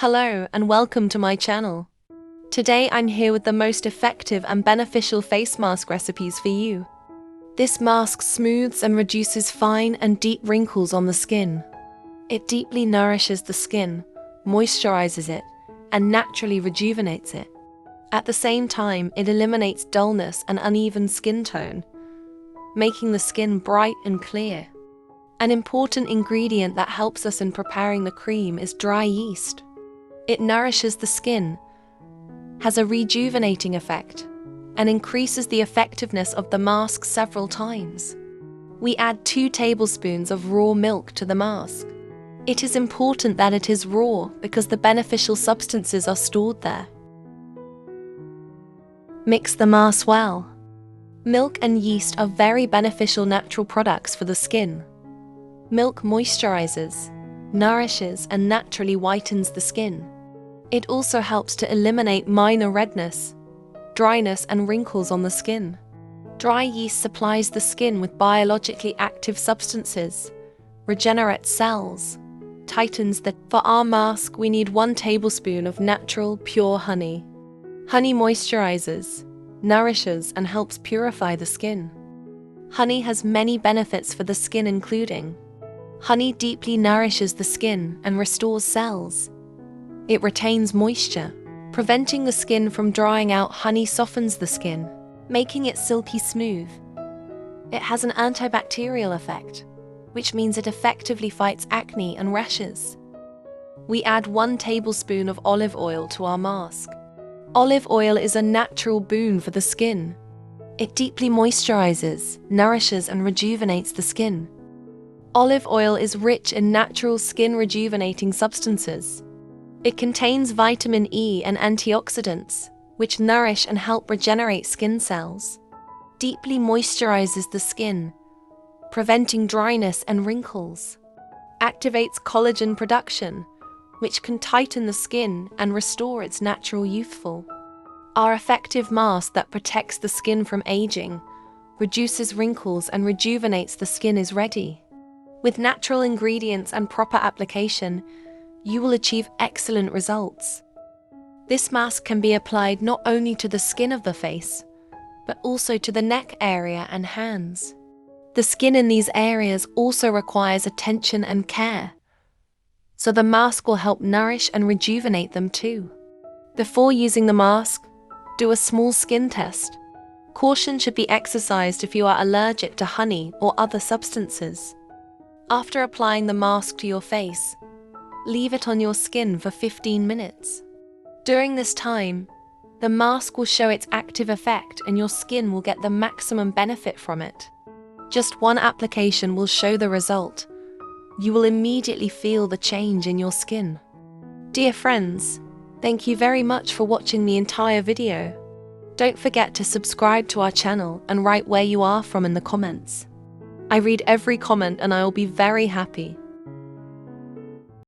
Hello and welcome to my channel. Today I'm here with the most effective and beneficial face mask recipes for you. This mask smooths and reduces fine and deep wrinkles on the skin. It deeply nourishes the skin, moisturizes it, and naturally rejuvenates it. At the same time, it eliminates dullness and uneven skin tone, making the skin bright and clear. An important ingredient that helps us in preparing the cream is dry yeast. It nourishes the skin, has a rejuvenating effect, and increases the effectiveness of the mask several times. We add 2 tablespoons of raw milk to the mask. It is important that it is raw because the beneficial substances are stored there. Mix the mask well. Milk and yeast are very beneficial natural products for the skin. Milk moisturizes, nourishes, and naturally whitens the skin. It also helps to eliminate minor redness, dryness, and wrinkles on the skin. Dry yeast supplies the skin with biologically active substances, regenerates cells, tightens the... For our mask, we need 1 tablespoon of natural, pure honey. Honey moisturizes, nourishes, and helps purify the skin. Honey has many benefits for the skin, including: honey deeply nourishes the skin and restores cells. It retains moisture, preventing the skin from drying out. Honey softens the skin, making it silky smooth. It has an antibacterial effect, which means it effectively fights acne and rashes. We add 1 tablespoon of olive oil to our mask. Olive oil is a natural boon for the skin. It deeply moisturizes, nourishes, and rejuvenates the skin. Olive oil is rich in natural skin rejuvenating substances. It contains vitamin E and antioxidants, which nourish and help regenerate skin cells. Deeply moisturizes the skin, preventing dryness and wrinkles. Activates collagen production, which can tighten the skin and restore its natural youthful. Our effective mask that protects the skin from aging, reduces wrinkles, and rejuvenates the skin is ready. With natural ingredients and proper application, you will achieve excellent results. This mask can be applied not only to the skin of the face, but also to the neck area and hands. The skin in these areas also requires attention and care, so the mask will help nourish and rejuvenate them too. Before using the mask, do a small skin test. Caution should be exercised if you are allergic to honey or other substances. After applying the mask to your face, leave it on your skin for 15 minutes. During this time, the mask will show its active effect and your skin will get the maximum benefit from it. Just 1 application will show the result. You will immediately feel the change in your skin. Dear friends, thank you very much for watching the entire video. Don't forget to subscribe to our channel and write where you are from in the comments. I read every comment and I will be very happy.